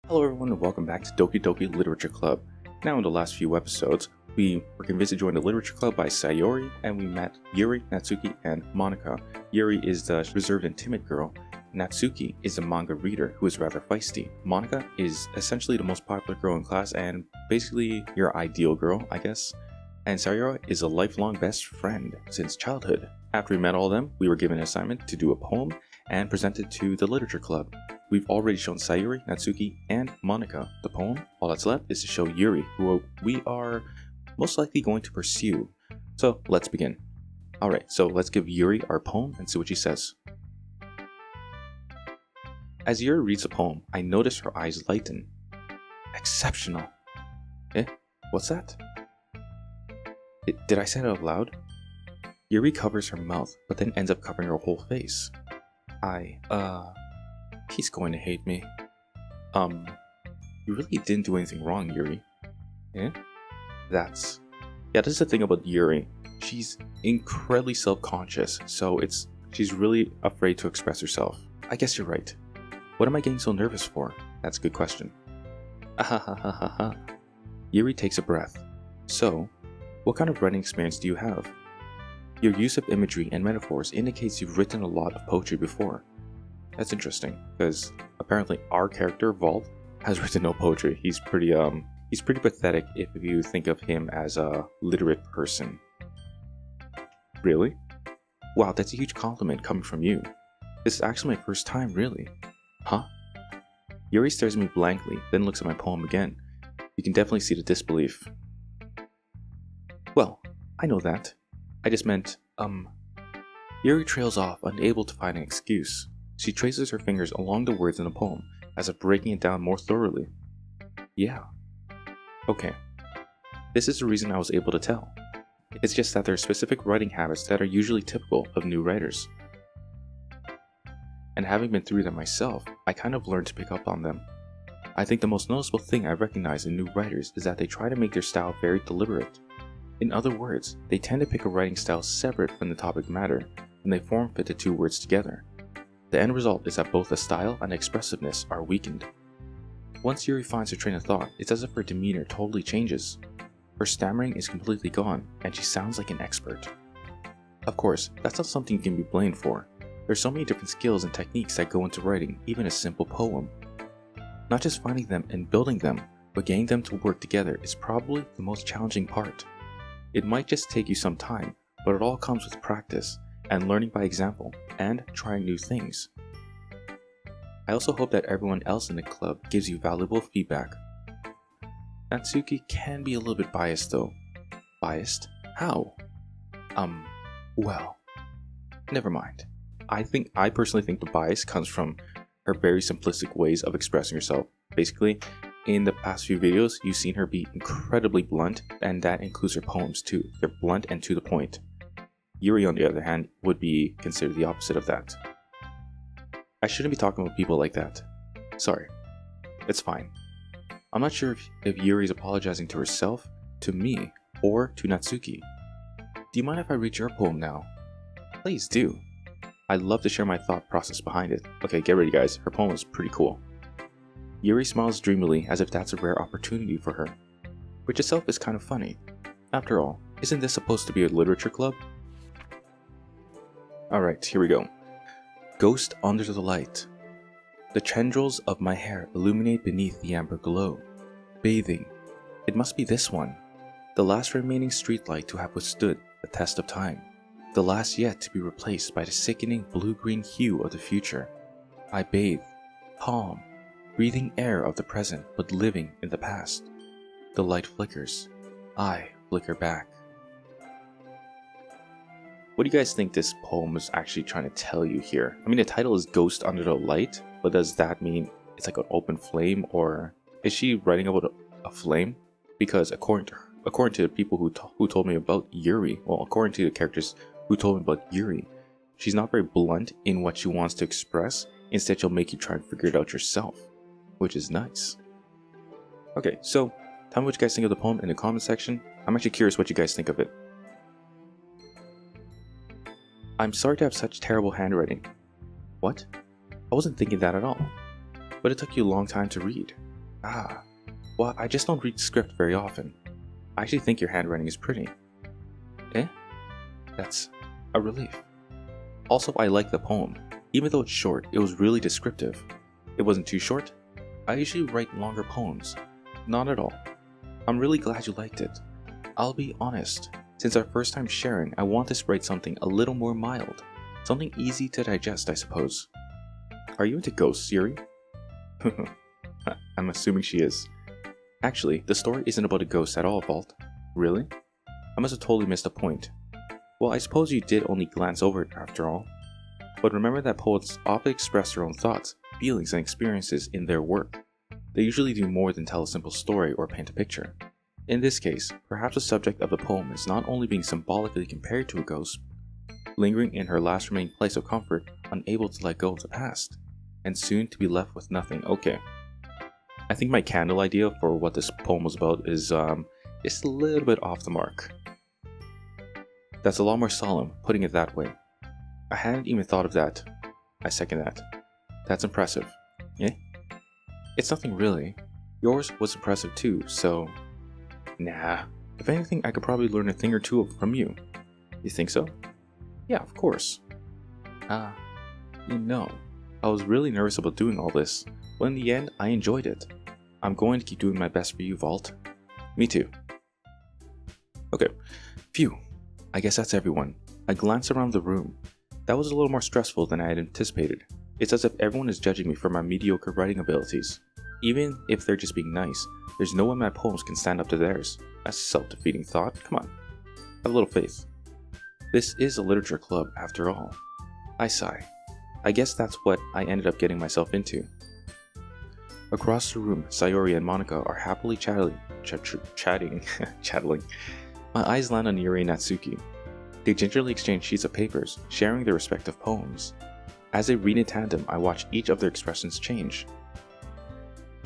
Hello everyone and welcome back to Doki Doki Literature Club. Now in the last few episodes, we were convinced to join the Literature Club by Sayori, and we met Yuri, Natsuki, and Monika. Yuri is the reserved and timid girl. Natsuki is a manga reader who is rather feisty. Monika is essentially the most popular girl in class and basically your ideal girl, I guess. And Sayori is a lifelong best friend since childhood. After we met all of them, we were given an assignment to do a poem and present it to the Literature Club. We've already shown Sayori, Natsuki, and Monika the poem. All that's left is to show Yuri, who we are most likely going to pursue. So let's begin. Alright, so let's give Yuri our poem and see what she says. As Yuri reads the poem, I notice her eyes lighten. Exceptional. What's that? Did I say it out loud? Yuri covers her mouth, but then ends up covering her whole face. He's going to hate me. You really didn't do anything wrong, Yuri. That's the thing about Yuri. She's incredibly self-conscious, so she's really afraid to express herself. I guess you're right. What am I getting so nervous for? That's a good question. Ahahahaha. Yuri takes a breath. So, what kind of writing experience do you have? Your use of imagery and metaphors indicates you've written a lot of poetry before. That's interesting, because apparently our character, Vault, has written no poetry. He's pretty pathetic if you think of him as a literate person. Really? Wow, that's a huge compliment coming from you. This is actually my first time, really. Huh? Yuri stares at me blankly, then looks at my poem again. You can definitely see the disbelief. Well, I know that. I just meant, Yuri trails off, unable to find an excuse. She traces her fingers along the words in the poem, as if breaking it down more thoroughly. Yeah. Okay. This is the reason I was able to tell. It's just that there are specific writing habits that are usually typical of new writers. And having been through them myself, I kind of learned to pick up on them. I think the most noticeable thing I recognize in new writers is that they try to make their style very deliberate. In other words, they tend to pick a writing style separate from the topic matter, and they form fit the two words together. The end result is that both the style and expressiveness are weakened. Once Yuri finds her train of thought, it's as if her demeanor totally changes. Her stammering is completely gone, and she sounds like an expert. Of course, that's not something you can be blamed for. There's so many different skills and techniques that go into writing even a simple poem. Not just finding them and building them, but getting them to work together is probably the most challenging part. It might just take you some time, but it all comes with practice, and learning by example, and trying new things. I also hope that everyone else in the club gives you valuable feedback. Natsuki can be a little bit biased though. Biased? How? Well, never mind. I personally think the bias comes from her very simplistic ways of expressing herself. Basically, in the past few videos, you've seen her be incredibly blunt, and that includes her poems too. They're blunt and to the point. Yuri, on the other hand, would be considered the opposite of that. I shouldn't be talking about people like that. Sorry. It's fine. I'm not sure if Yuri is apologizing to herself, to me, or to Natsuki. Do you mind if I read your poem now? Please do. I'd love to share my thought process behind it. Okay, get ready guys, her poem is pretty cool. Yuri smiles dreamily as if that's a rare opportunity for her, which itself is kind of funny. After all, isn't this supposed to be a literature club? Alright, here we go. Ghost under the light. The tendrils of my hair illuminate beneath the amber glow. Bathing. It must be this one. The last remaining streetlight to have withstood the test of time. The last yet to be replaced by the sickening blue-green hue of the future. I bathe, calm, breathing air of the present but living in the past. The light flickers. I flicker back. What do you guys think this poem is actually trying to tell you here? I mean, the title is Ghost Under the Light, but does that mean it's like an open flame, or is she writing about a flame? Because according to the people who told me about Yuri, well, according to the characters who told me about Yuri, she's not very blunt in what she wants to express. Instead, she'll make you try and figure it out yourself, which is nice. Okay, so tell me what you guys think of the poem in the comment section. I'm actually curious what you guys think of it. I'm sorry to have such terrible handwriting. What? I wasn't thinking that at all. But it took you a long time to read. Ah, well, I just don't read script very often. I actually think your handwriting is pretty. Eh? That's a relief. Also, I like the poem. Even though it's short, it was really descriptive. It wasn't too short. I usually write longer poems. Not at all. I'm really glad you liked it. I'll be honest. Since our first time sharing, I want to write something a little more mild. Something easy to digest, I suppose. Are you into ghosts, Yuri? I'm assuming she is. Actually, the story isn't about a ghost at all, Vault. Really? I must have totally missed a point. Well, I suppose you did only glance over it after all. But remember that poets often express their own thoughts, feelings, and experiences in their work. They usually do more than tell a simple story or paint a picture. In this case, perhaps the subject of the poem is not only being symbolically compared to a ghost, lingering in her last remaining place of comfort, unable to let go of the past, and soon to be left with nothing. Okay. I think my candle idea for what this poem was about is just a little bit off the mark. That's a lot more solemn, putting it that way. I hadn't even thought of that. I second that. That's impressive. Eh? It's nothing really. Yours was impressive too, so... Nah. If anything, I could probably learn a thing or two from you. You think so? Yeah, of course. You know, I was really nervous about doing all this, but in the end, I enjoyed it. I'm going to keep doing my best for you, Vault. Me too. Okay. Phew. I guess that's everyone. I glanced around the room. That was a little more stressful than I had anticipated. It's as if everyone is judging me for my mediocre writing abilities. Even if they're just being nice, there's no way my poems can stand up to theirs. That's a self-defeating thought. Come on. Have a little faith. This is a literature club, after all. I sigh. I guess that's what I ended up getting myself into. Across the room, Sayori and Monika are happily chatting. My eyes land on Yuri and Natsuki. They gingerly exchange sheets of papers, sharing their respective poems. As they read in tandem, I watch each of their expressions change.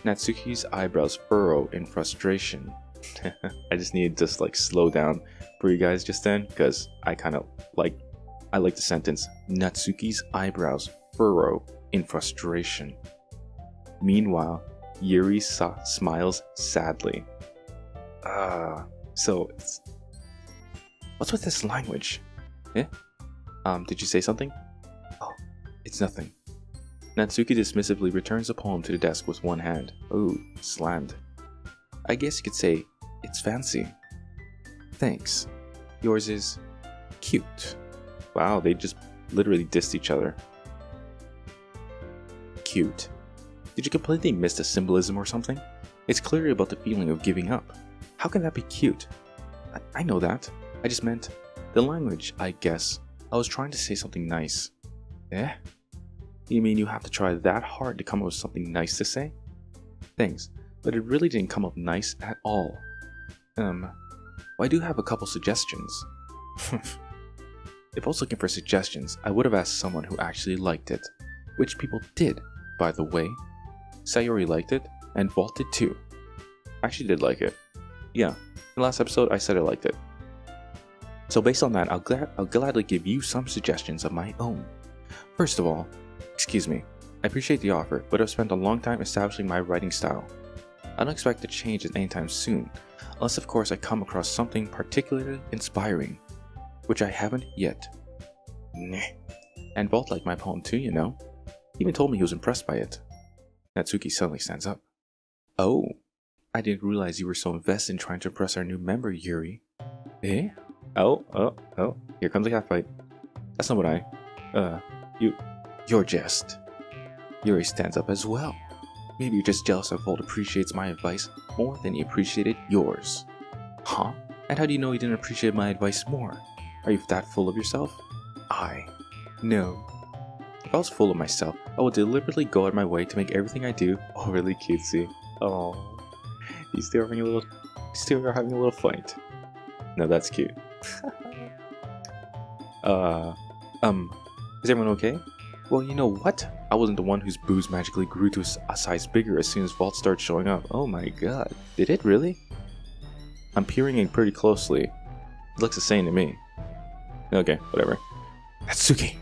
Natsuki's eyebrows furrow in frustration. I just need to slow down for you guys just then, because I like the sentence, Natsuki's eyebrows furrow in frustration. Meanwhile, Yuri smiles sadly. What's with this language? Eh? Did you say something? Oh, it's nothing. Natsuki dismissively returns the poem to the desk with one hand. Ooh, slammed. I guess you could say, it's fancy. Thanks. Yours is cute. Wow, they just literally dissed each other. Cute. Did you completely miss the symbolism or something? It's clearly about the feeling of giving up. How can that be cute? I know that. I just meant the language, I guess. I was trying to say something nice. Eh? You mean you have to try that hard to come up with something nice to say? Thanks, but it really didn't come up nice at all. Well, I do have a couple suggestions. If I was looking for suggestions, I would have asked someone who actually liked it. Which people did, by the way. Sayori liked it, and Vault did too. I actually did like it. Yeah, in the last episode I said I liked it. So based on that, I'll gladly give you some suggestions of my own. First of all, excuse me, I appreciate the offer, but I've spent a long time establishing my writing style. I don't expect to change it anytime soon, unless of course I come across something particularly inspiring, which I haven't yet. Nah. And Vault liked my poem too, you know. He even told me he was impressed by it. Natsuki suddenly stands up. Oh, I didn't realize you were so invested in trying to impress our new member, Yuri. Eh? Oh, here comes a catfight. That's not what you're just. Yuri stands up as well. Maybe you're just jealous that Vault appreciates my advice more than he appreciated yours. Huh? And how do you know he didn't appreciate my advice more? Are you that full of yourself? No. If I was full of myself, I would deliberately go out of my way to make everything I do overly cutesy. Oh, you still are having a little fight. No, that's cute. Is everyone okay? Well, you know what? I wasn't the one whose boobs magically grew to a size bigger as soon as Vault started showing up. Oh my god. Did it really? I'm peering in pretty closely. It looks the same to me. Okay, whatever. Natsuki!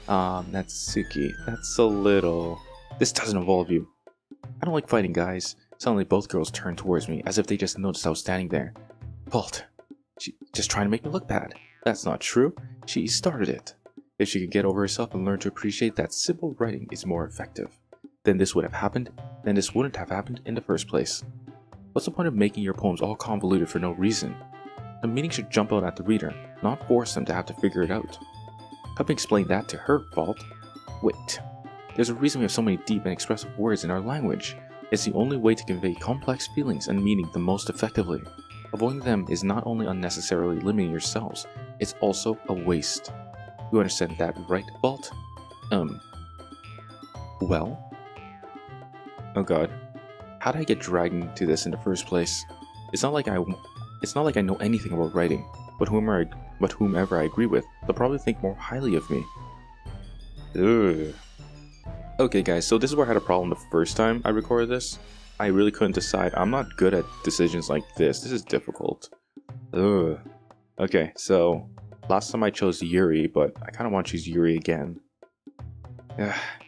Natsuki, that's a little... This doesn't involve you. I don't like fighting guys. Suddenly both girls turned towards me as if they just noticed I was standing there. Vault. She just trying to make me look bad. That's not true. She started it. If she could get over herself and learn to appreciate that simple writing is more effective, then this would have happened, then this wouldn't have happened in the first place. What's the point of making your poems all convoluted for no reason? The meaning should jump out at the reader, not force them to have to figure it out. Help me explain that to her, Vault. Wait. There's a reason we have so many deep and expressive words in our language. It's the only way to convey complex feelings and meaning the most effectively. Avoiding them is not only unnecessarily limiting yourselves, it's also a waste. You understand that, right, Vault? Well? Oh god. How did I get dragged into this in the first place? It's not like I know anything about writing, but whomever I agree with, they'll probably think more highly of me. Ugh. Okay guys, so this is where I had a problem the first time I recorded this. I really couldn't decide. I'm not good at decisions like this. This is difficult. Ugh. Okay, so last time I chose Yuri, but I kind of want to choose Yuri again.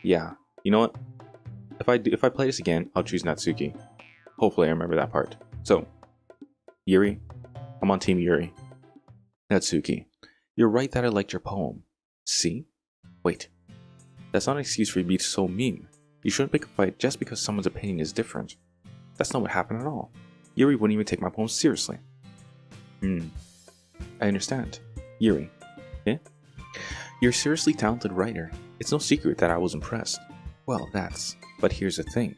Yeah, you know what? If I play this again, I'll choose Natsuki. Hopefully I remember that part. So, Yuri, I'm on Team Yuri. Natsuki, you're right that I liked your poem. See? Wait. That's not an excuse for you to be so mean. You shouldn't pick a fight just because someone's opinion is different. That's not what happened at all. Yuri wouldn't even take my poem seriously. I understand. Yuri. Eh? You're a seriously talented writer. It's no secret that I was impressed. Well, but here's the thing.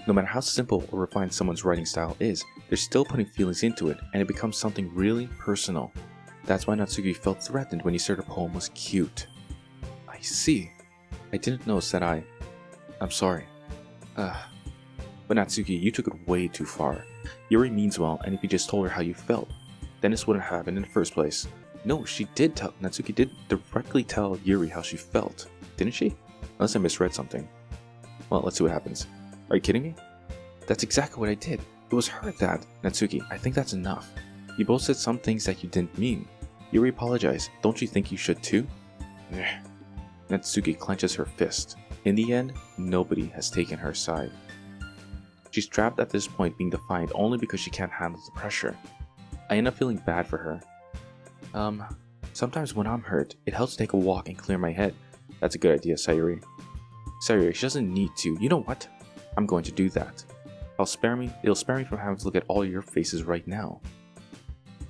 No matter how simple or refined someone's writing style is, they're still putting feelings into it, and it becomes something really personal. That's why Natsuki felt threatened when he said her poem was cute. I see. I didn't notice that I'm sorry. But Natsuki, you took it way too far. Yuri means well, and if you just told her how you felt, then this wouldn't have happened in the first place. No, Natsuki did directly tell Yuri how she felt, didn't she? Unless I misread something. Well, let's see what happens. Are you kidding me? That's exactly what I did. It was her that. Natsuki, I think that's enough. You both said some things that you didn't mean. Yuri apologized. Don't you think you should too? Natsuki clenches her fist. In the end, nobody has taken her side. She's trapped at this point, being defiant only because she can't handle the pressure. I end up feeling bad for her. Sometimes when I'm hurt, it helps to take a walk and clear my head. That's a good idea, Sayori. Sayori, she doesn't need to. You know what? I'm going to do that. It'll spare me from having to look at all your faces right now.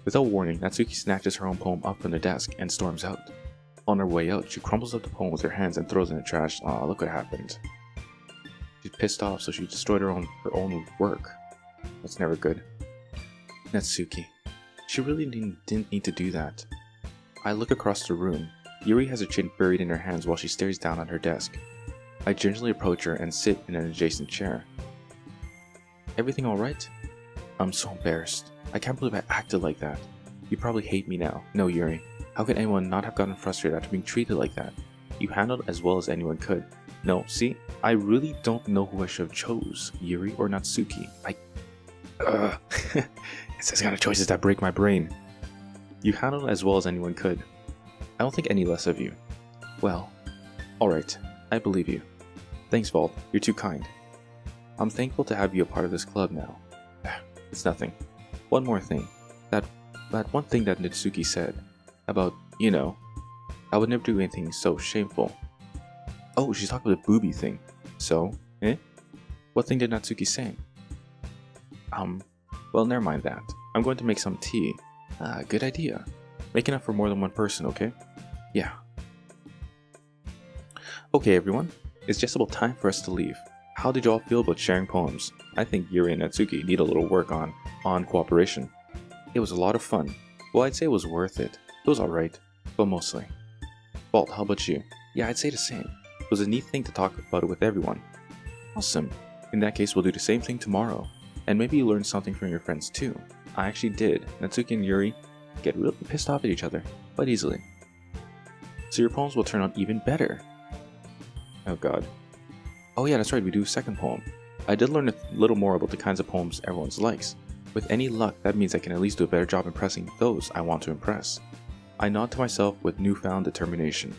Without warning, Natsuki snatches her own poem up from the desk and storms out. On her way out, she crumbles up the poem with her hands and throws it in the trash. Aw, look what happened. She's pissed off, so she destroyed her own work. That's never good. Natsuki. She really didn't need to do that. I look across the room. Yuri has her chin buried in her hands while she stares down at her desk. I gingerly approach her and sit in an adjacent chair. Everything alright? I'm so embarrassed. I can't believe I acted like that. You probably hate me now. No, Yuri. How could anyone not have gotten frustrated after being treated like that? You handled as well as anyone could. No, see? I really don't know who I should have chose, Yuri or Natsuki. It's these kind of choices that break my brain. You handled as well as anyone could. I don't think any less of you. Well, alright. I believe you. Thanks, Vault. You're too kind. I'm thankful to have you a part of this club now. It's nothing. One more thing. That one thing that Natsuki said. About, I would never do anything so shameful. Oh, she's talking about the booby thing. So, What thing did Natsuki say? Well, never mind that. I'm going to make some tea. Good idea. Make enough for more than one person, okay? Yeah. Okay, everyone. It's just about time for us to leave. How did you all feel about sharing poems? I think Yuri and Natsuki need a little work on cooperation. It was a lot of fun. Well, I'd say it was worth it. It was alright, but mostly. Vault, how about you? Yeah, I'd say the same. It was a neat thing to talk about it with everyone. Awesome. In that case, we'll do the same thing tomorrow. And maybe you learned something from your friends too. I actually did. Natsuki and Yuri get really pissed off at each other, but easily. So your poems will turn out even better. Oh god. Oh yeah, that's right, we do a second poem. I did learn a little more about the kinds of poems everyone likes. With any luck, that means I can at least do a better job impressing those I want to impress. I nod to myself with newfound determination.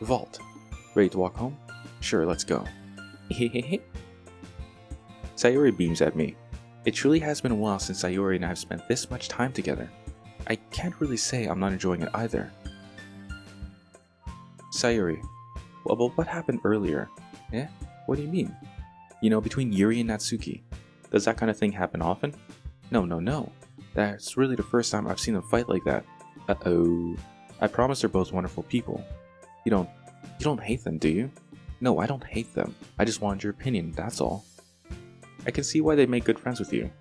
Vault. Ready to walk home? Sure, let's go. Sayori beams at me. It truly has been a while since Sayori and I have spent this much time together. I can't really say I'm not enjoying it either. Sayori. Well, but what happened earlier? Eh? What do you mean? You know, between Yuri and Natsuki. Does that kind of thing happen often? No. That's really the first time I've seen them fight like that. Uh-oh. I promise they're both wonderful people. You don't hate them, do you? No, I don't hate them. I just wanted your opinion, that's all. I can see why they make good friends with you.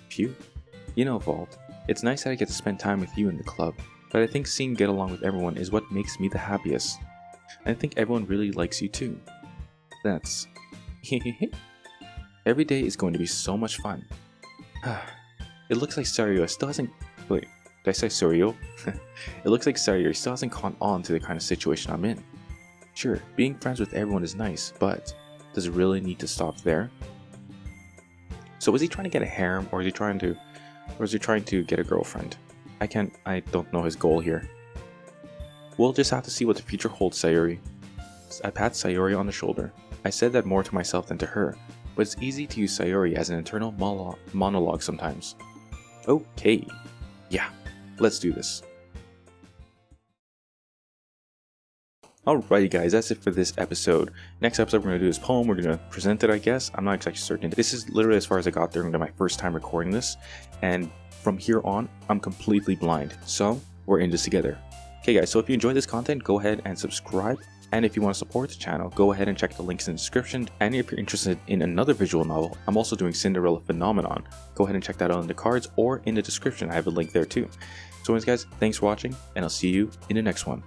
Phew. You know, Vault, it's nice that I get to spend time with you in the club, but I think seeing get along with everyone is what makes me the happiest. And I think everyone really likes you too. That's... Every day is going to be so much fun. It looks like Sayori still hasn't... Wait, did I say Sayori? It looks like Sayori still hasn't caught on to the kind of situation I'm in. Sure, being friends with everyone is nice, but does it really need to stop there? So is he trying to get a harem, or is he trying to get a girlfriend? I don't know his goal here. We'll just have to see what the future holds, Sayori. I pat Sayori on the shoulder. I said that more to myself than to her, but it's easy to use Sayori as an internal monologue sometimes. Okay. Yeah, let's do this. Alrighty guys, that's it for this episode. Next episode we're going to do this poem, we're going to present it I guess. I'm not exactly certain. This is literally as far as I got during my first time recording this, and from here on, I'm completely blind. So, we're in this together. Okay guys, so if you enjoyed this content, go ahead and subscribe. And if you want to support the channel, go ahead and check the links in the description. And if you're interested in another visual novel, I'm also doing Cinderella Phenomenon. Go ahead and check that out in the cards or in the description. I have a link there too. So anyways guys, thanks for watching, and I'll see you in the next one.